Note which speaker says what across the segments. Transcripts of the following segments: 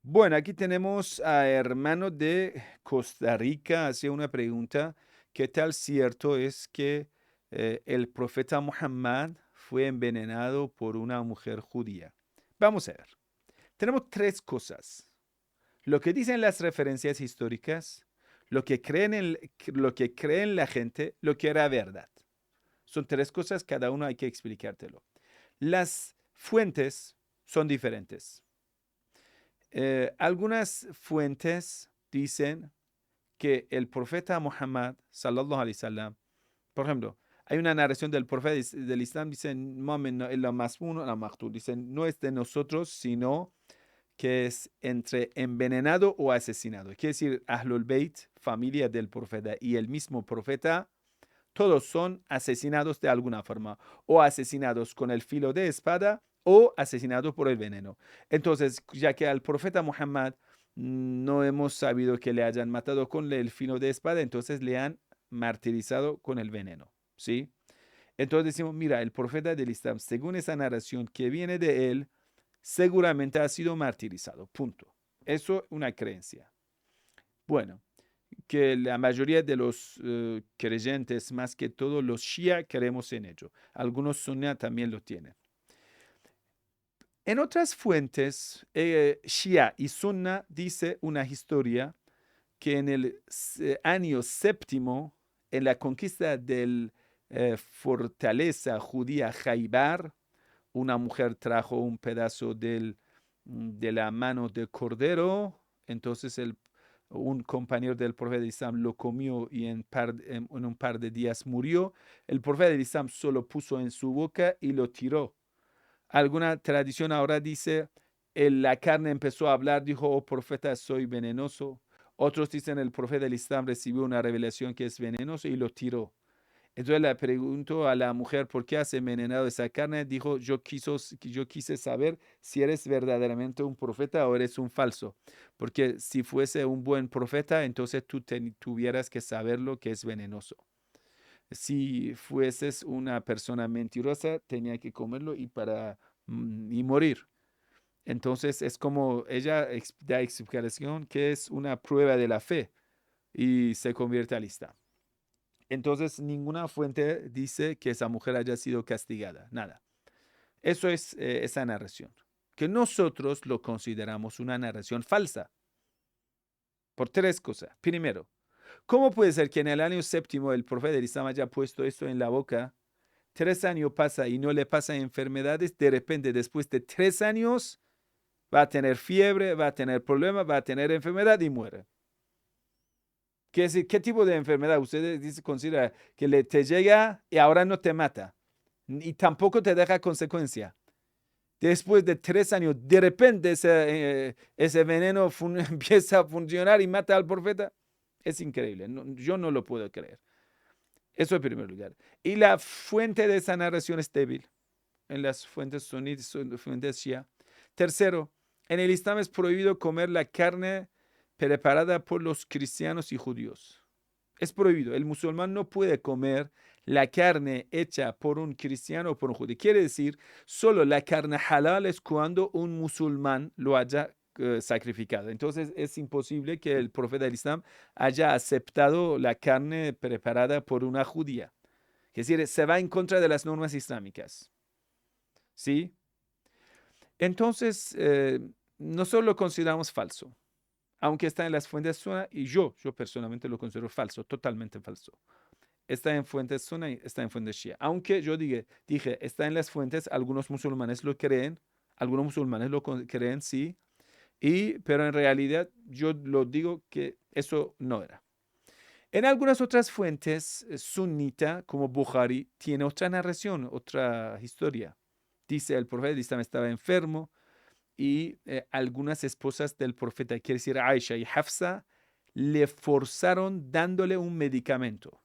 Speaker 1: Bueno, aquí tenemos a hermano de Costa Rica, hace una pregunta. ¿Qué tal cierto es que el profeta Muhammad fue envenenado por una mujer judía? Vamos a ver. Tenemos tres cosas. Lo que dicen las referencias históricas, lo que creen la gente, lo que era verdad. Son tres cosas, cada uno hay que explicártelo. Las fuentes son diferentes. Algunas fuentes dicen que el profeta Muhammad, sallallahu alaihi wasallam, por ejemplo, hay una narración del profeta del Islam, dicen, dicen, no es de nosotros, sino que es entre envenenado o asesinado. Quiere decir, Ahlul Bayt, familia del profeta, y el mismo profeta, todos son asesinados de alguna forma, o asesinados con el filo de espada, o asesinados por el veneno. Entonces, ya que al profeta Muhammad no hemos sabido que le hayan matado con el filo de espada, entonces le han martirizado con el veneno, ¿sí? Entonces decimos, mira, el profeta del Islam, según esa narración que viene de él, seguramente ha sido martirizado, punto. Eso es una creencia. Bueno, que la mayoría de los creyentes, más que todo los Shia, creemos en ello. Algunos Sunna también lo tienen. En otras fuentes, Shia y Sunna dice una historia que en el año séptimo, en la conquista del fortaleza judía Jaibar, una mujer trajo un pedazo de la mano de cordero, entonces un compañero del profeta de Islam lo comió y en un par de días murió. El profeta de Islam solo puso en su boca y lo tiró. Alguna tradición ahora dice, la carne empezó a hablar, dijo, oh profeta, soy venenoso. Otros dicen, el profeta del Islam recibió una revelación que es venenoso y lo tiró. Entonces le preguntó a la mujer, ¿por qué has envenenado esa carne? Dijo, yo quise saber si eres verdaderamente un profeta o eres un falso. Porque si fuese un buen profeta, entonces tú tuvieras que saberlo que es venenoso. Si fueses una persona mentirosa, tenía que comerlo y morir. Entonces es como ella da explicación que es una prueba de la fe y se convierte al Islam. Entonces, ninguna fuente dice que esa mujer haya sido castigada, nada. Eso es esa narración, que nosotros lo consideramos una narración falsa, por tres cosas. Primero, ¿cómo puede ser que en el año séptimo el profeta del Islam haya puesto esto en la boca? 3 años pasa y no le pasa enfermedades, de repente después de 3 años va a tener fiebre, va a tener problemas, va a tener enfermedad y muere. ¿Qué tipo de enfermedad usted dice, considera que te llega y ahora no te mata? Y tampoco te deja consecuencia. Después de 3 años, de repente ese veneno empieza a funcionar y mata al profeta. Es increíble. Yo no lo puedo creer. Eso en primer lugar. Y la fuente de esa narración es débil en las fuentes sunitas, fuentes shia. Tercero, en el Islam es prohibido comer la carne preparada por los cristianos y judíos. Es prohibido. El musulmán no puede comer la carne hecha por un cristiano o por un judío. Quiere decir, solo la carne halal es cuando un musulmán lo haya sacrificado. Entonces es imposible que el profeta del Islam haya aceptado la carne preparada por una judía. Es decir, se va en contra de las normas islámicas. ¿Sí? Entonces, nosotros lo consideramos falso, aunque está en las fuentes Suna y yo personalmente lo considero falso, totalmente falso. Está en fuentes Sunna y está en fuentes Shia. Aunque yo dije, está en las fuentes, algunos musulmanes lo creen, algunos musulmanes lo creen, sí, pero en realidad yo lo digo que eso no era. En algunas otras fuentes, sunnita, como Bukhari, tiene otra narración, otra historia. Dice, el profeta de Islam estaba enfermo y algunas esposas del profeta, quiere decir Aisha y Hafsa, le forzaron dándole un medicamento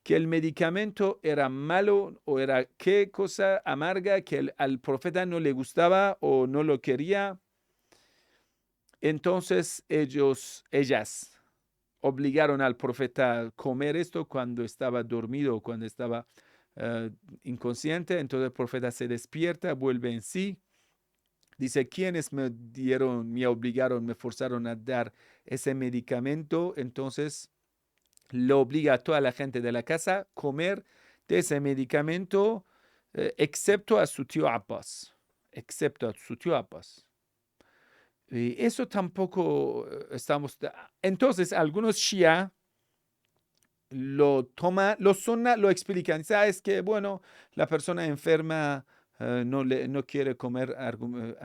Speaker 1: que el medicamento era malo o era qué cosa amarga que al profeta no le gustaba o no lo quería. Entonces ellas obligaron al profeta a comer esto cuando estaba dormido o cuando estaba inconsciente. Entonces el profeta se despierta, vuelve en sí, Dice, ¿quiénes me obligaron, me forzaron a dar ese medicamento? Entonces lo obliga a toda la gente de la casa a comer de ese medicamento, excepto a su tío Abbas. Excepto a su tío Abbas. Y eso tampoco estamos... Entonces, algunos Shia lo toma, lo sunna, lo explican. Es que, bueno, la persona enferma no quiere comer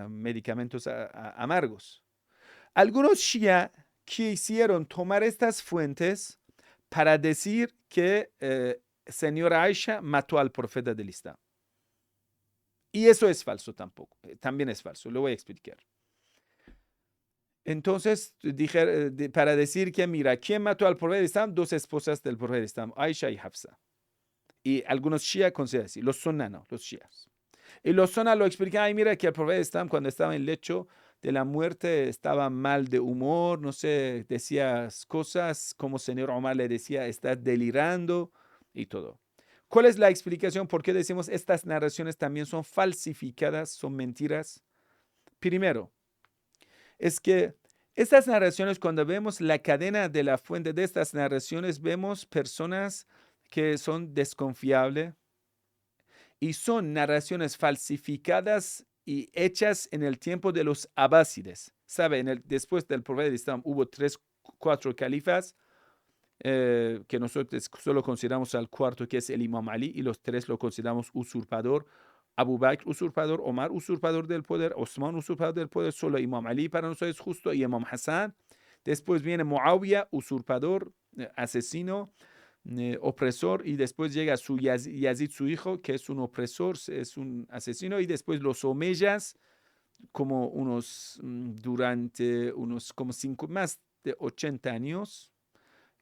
Speaker 1: medicamentos amargos. Algunos Shia quisieron tomar estas fuentes para decir que señora Aisha mató al profeta del Islam. Y eso es falso tampoco. También es falso. Lo voy a explicar. Entonces, dije, para decir que, mira, ¿quién mató al profeta del Islam? Dos esposas del profeta del Islam, Aisha y Hafsa. Y algunos Shia consideran así. Los Sunna no, los Shias. Y los Sunna lo explican. Ay, mira que el profeta del Islam, cuando estaba en el lecho de la muerte, estaba mal de humor, no sé, decía cosas como señor Omar le decía, estás delirando y todo. ¿Cuál es la explicación? ¿Por qué decimos estas narraciones también son falsificadas, son mentiras? Primero, es que estas narraciones, cuando vemos la cadena de la fuente de estas narraciones, vemos personas que son desconfiables y son narraciones falsificadas y hechas en el tiempo de los abásides. ¿Sabe? Después del profeta del Islam hubo 4 califas, que nosotros solo consideramos al cuarto, que es el Imam Ali, y los 3 lo consideramos usurpador. Abu Bakr, usurpador; Omar, usurpador del poder; Osman, usurpador del poder; solo Imam Ali para nosotros es justo, y Imam Hassan. Después viene Muawiyah, usurpador, asesino, opresor, y después llega su Yazid, su hijo, que es un opresor, es un asesino, y después los omeyas, como durante unos como más de 80 años,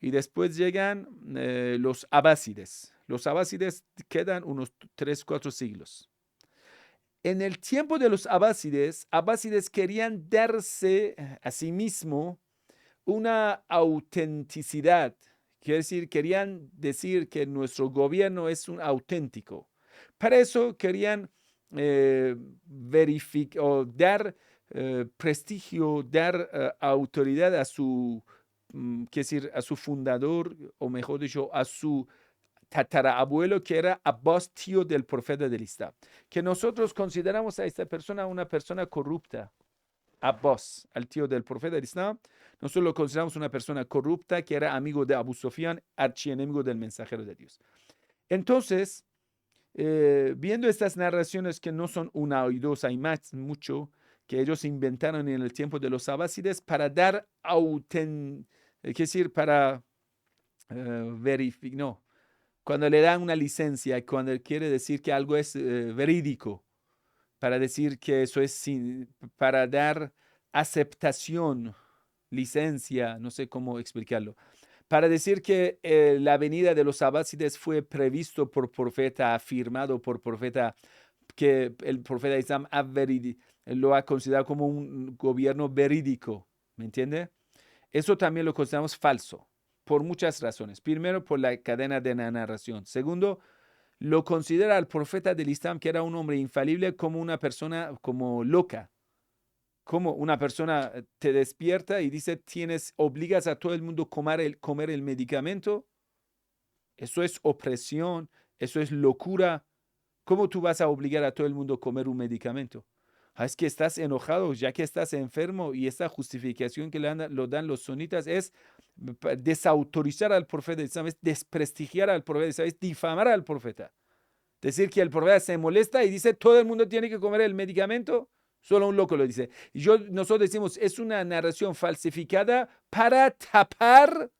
Speaker 1: y después llegan los abásides. Los abásides quedan unos 3-4 siglos. En el tiempo de los abásides querían darse a sí mismo una autenticidad. Quiere decir, querían decir que nuestro gobierno es un auténtico. Para eso querían verificar o dar prestigio, dar autoridad a su, quiere decir, a su fundador, o mejor dicho, a su tatarabuelo, que era Abbas, tío del profeta del Islam. Que nosotros consideramos a esta persona una persona corrupta. Abbas, al tío del profeta del Islam, nosotros lo consideramos una persona corrupta que era amigo de Abu Sufyan, archienemigo del mensajero de Dios. Entonces, viendo estas narraciones que no son una y dos, hay más, mucho, que ellos inventaron en el tiempo de los abásides para dar es decir, para verificar, no, cuando le dan una licencia, cuando quiere decir que algo es verídico, para decir que eso es para dar aceptación, licencia, no sé cómo explicarlo, para decir que la venida de los abásides fue previsto por profeta, afirmado por profeta, que el profeta Islam lo ha considerado como un gobierno verídico, ¿me entiende? Eso también lo consideramos falso, por muchas razones. Primero, por la cadena de la narración. Segundo, lo considera al profeta del Islam, que era un hombre infalible, como una persona como loca. Como una persona te despierta y dice, obligas a todo el mundo a comer el medicamento. Eso es opresión, eso es locura. ¿Cómo tú vas a obligar a todo el mundo a comer un medicamento? Es que estás enojado, ya que estás enfermo, y esta justificación que lo dan los sunitas es desautorizar al profeta, es desprestigiar al profeta, es difamar al profeta. Decir que el profeta se molesta y dice, todo el mundo tiene que comer el medicamento, solo un loco lo dice. Y nosotros decimos, es una narración falsificada para tapar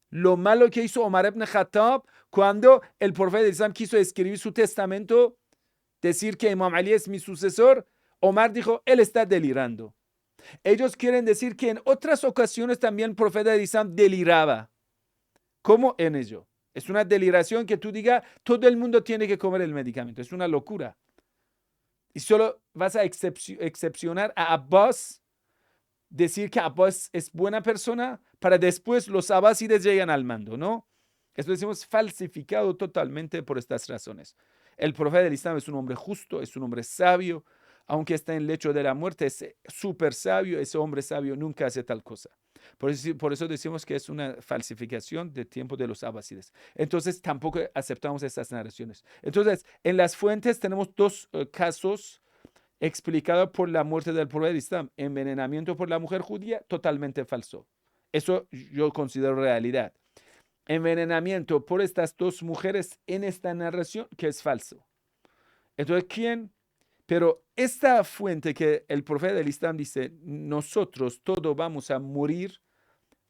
Speaker 1: lo malo que hizo Omar ibn Khattab cuando el profeta del Islam quiso escribir su testamento, decir que Imam Ali es mi sucesor. Omar dijo, él está delirando. Ellos quieren decir que en otras ocasiones también el profeta del Islam deliraba. ¿Cómo en ello? Es una deliración que tú digas, todo el mundo tiene que comer el medicamento. Es una locura. Y solo vas a excepcionar a Abbas, decir que Abbas es buena persona, para después los abásides llegan al mando, ¿no? Esto decimos falsificado totalmente por estas razones. El profeta del Islam es un hombre justo, es un hombre sabio, aunque está en el lecho de la muerte, es súper sabio, ese hombre sabio nunca hace tal cosa. Por eso decimos que es una falsificación del tiempo de los abasides. Entonces tampoco aceptamos estas narraciones. Entonces, en las fuentes tenemos dos casos explicados por la muerte del profeta Islam. Envenenamiento por la mujer judía, totalmente falso. Eso yo considero realidad. Envenenamiento por estas dos mujeres en esta narración, que es falso. Entonces, ¿quién? Pero esta fuente que el profeta del Islam dice, nosotros todos vamos a morir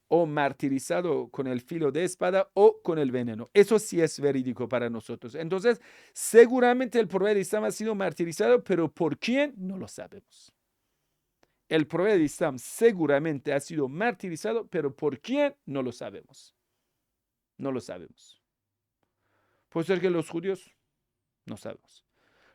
Speaker 1: o martirizado con el filo de espada o con el veneno. Eso sí es verídico para nosotros. Entonces, seguramente el profeta del Islam ha sido martirizado, pero ¿por quién? No lo sabemos. El profeta del Islam seguramente ha sido martirizado, pero ¿por quién? No lo sabemos. No lo sabemos. Puede ser que los judíos, no sabemos.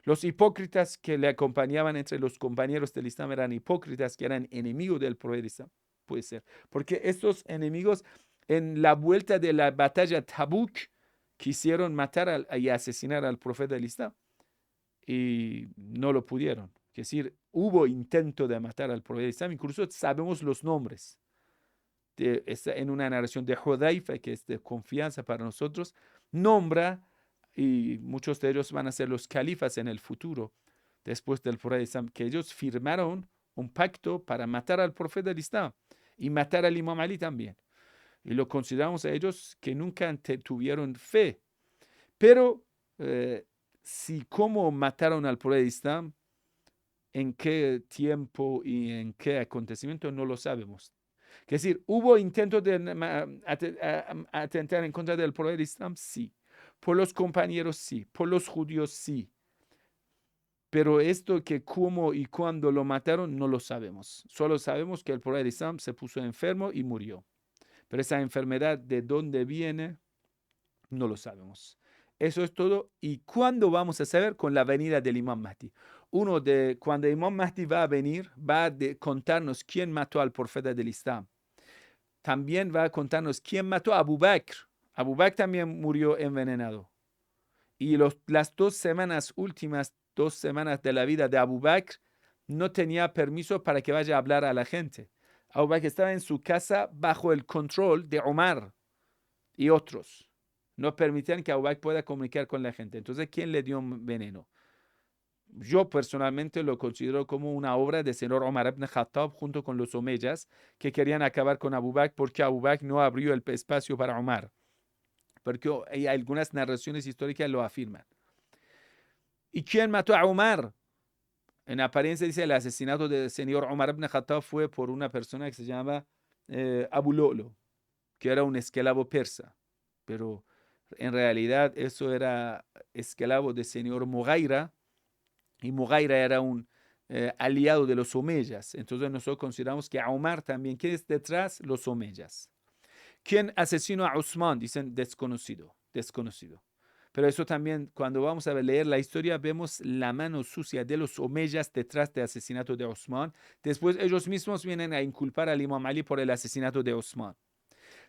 Speaker 1: Los hipócritas que le acompañaban entre los compañeros del Islam eran hipócritas que eran enemigos del profeta Islam. Puede ser. Porque estos enemigos en la vuelta de la batalla Tabuk quisieron matar y asesinar al profeta del Islam y no lo pudieron. Es decir, hubo intento de matar al profeta del Islam. Incluso sabemos los nombres. Está en una narración de Hudayfa, que es de confianza para nosotros, nombra, y muchos de ellos van a ser los califas en el futuro, después del profeta Islam, que ellos firmaron un pacto para matar al profeta del Islam y matar al Imam Ali también. Y lo consideramos a ellos que nunca tuvieron fe. Pero si cómo mataron al profeta del Islam, en qué tiempo y en qué acontecimiento, no lo sabemos. Es decir, ¿hubo intentos de atentar en contra del profeta del Islam? Sí. Por los compañeros, sí. Por los judíos, sí. Pero esto que cómo y cuándo lo mataron, no lo sabemos. Solo sabemos que el profeta del Islam se puso enfermo y murió. Pero esa enfermedad, ¿de dónde viene? No lo sabemos. Eso es todo. ¿Y cuándo vamos a saber? Con la venida del Imam Mahdi. Cuando el Imam Mahdi va a venir, va a contarnos quién mató al profeta del Islam. También va a contarnos quién mató a Abu Bakr. Abu Bakr también murió envenenado. Y las últimas 2 semanas de la vida de Abu Bakr, no tenía permiso para que vaya a hablar a la gente. Abu Bakr estaba en su casa bajo el control de Omar y otros. No permitían que Abu Bakr pueda comunicar con la gente. Entonces, ¿quién le dio veneno? Yo personalmente lo considero como una obra de señor Omar ibn Khattab junto con los omeyas que querían acabar con Abu Bakr porque Abu Bakr no abrió el espacio para Omar. Porque hay algunas narraciones históricas lo afirman. ¿Y quién mató a Omar? En apariencia dice el asesinato del señor Omar ibn Khattab fue por una persona que se llama Abu Lolo, que era un esclavo persa. Pero en realidad eso era esclavo del señor Mughayra, y Mughayra era un aliado de los omeyas. Entonces nosotros consideramos que a Omar también, ¿quién es detrás? Los omeyas. ¿Quién asesinó a Usman? Dicen desconocido, desconocido. Pero eso también, cuando vamos a leer la historia, vemos la mano sucia de los omeyas detrás del asesinato de Usman. Después ellos mismos vienen a inculpar al Imam Ali por el asesinato de Usman.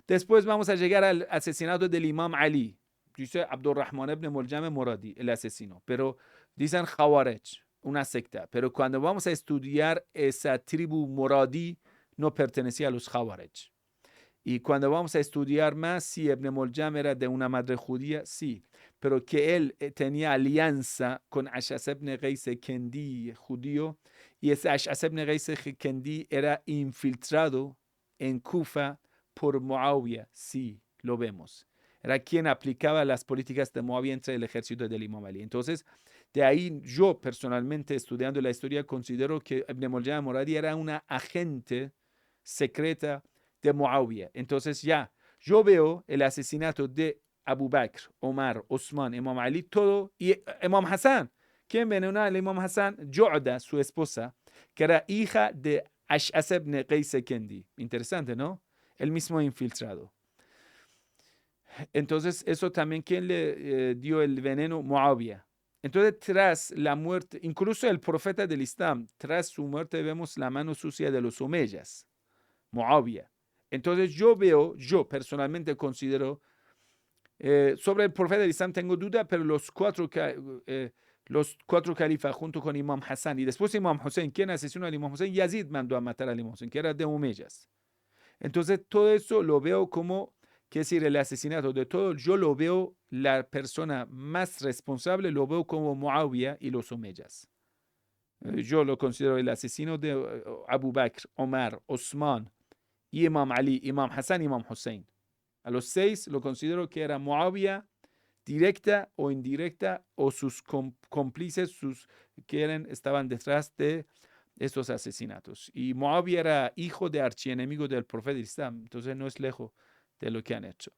Speaker 1: Después vamos a llegar al asesinato del Imam Ali. Dice Abdurrahman ibn Muljam Moradi, el asesino. Pero dicen Khawarij, una secta. Pero cuando vamos a estudiar esa tribu Moradi, no pertenecía a los Khawarij. Y cuando vamos a estudiar más, si Ibn Muljam era de una madre judía, sí. Pero que él tenía alianza con Ash'as ibn Qais Kendi, judío. Y ese Ash'as ibn Qais Kendi era infiltrado en Kufa por Muawiyah, sí, lo vemos. Era quien aplicaba las políticas de Muawiyah entre el ejército del Imam Ali. Entonces, de ahí yo personalmente, estudiando la historia, considero que Ibn Muljam Moradi era una agente secreta de Muawiyah. Entonces ya, yo veo el asesinato de Abu Bakr, Omar, Osman, Imam Ali, todo, y Imam Hassan. ¿Quién envenenó al Imam Hassan? Ju'da, su esposa, que era hija de Ash'as ibn Qais Kendi. Interesante, ¿no? El mismo infiltrado. Entonces, eso también, ¿quién le dio el veneno? Muawiyah. Entonces, tras la muerte, incluso el profeta del Islam, tras su muerte vemos la mano sucia de los omeyas, Muawiyah. Entonces, yo personalmente considero, sobre el profeta del Islam tengo duda, pero los 4 los 4 califas junto con Imam Hassan y después Imam Hussein. ¿Quién asesinó al Imam Hussein? Yazid mandó a matar al Imam Hussein, que era de Omeyas. Entonces, todo eso lo veo como, que decir, el asesinato de todo, yo lo veo, la persona más responsable, lo veo como Muawiyah y los Omeyas. Yo lo considero el asesino de Abu Bakr, Omar, Osman, y Imam Ali, Imam Hassan, Imam Hussein. A los 6 lo considero que era Muawiyah, directa o indirecta, o sus cómplices, sus que estaban detrás de estos asesinatos. Y Muawiyah era hijo de archienemigo del profeta Islam, entonces no es lejos de lo que han hecho.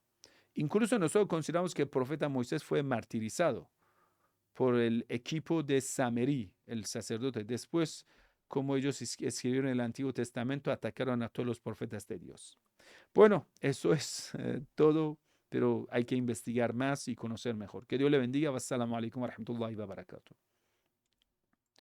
Speaker 1: Incluso nosotros consideramos que el profeta Moisés fue martirizado por el equipo de Samerí, el sacerdote. Después, como ellos escribieron el Antiguo Testamento, atacaron a todos los profetas de Dios. Bueno, eso es todo, pero hay que investigar más y conocer mejor. Que Dios le bendiga. Wassalamu alaikum wa rahmatullahi wa barakatuh.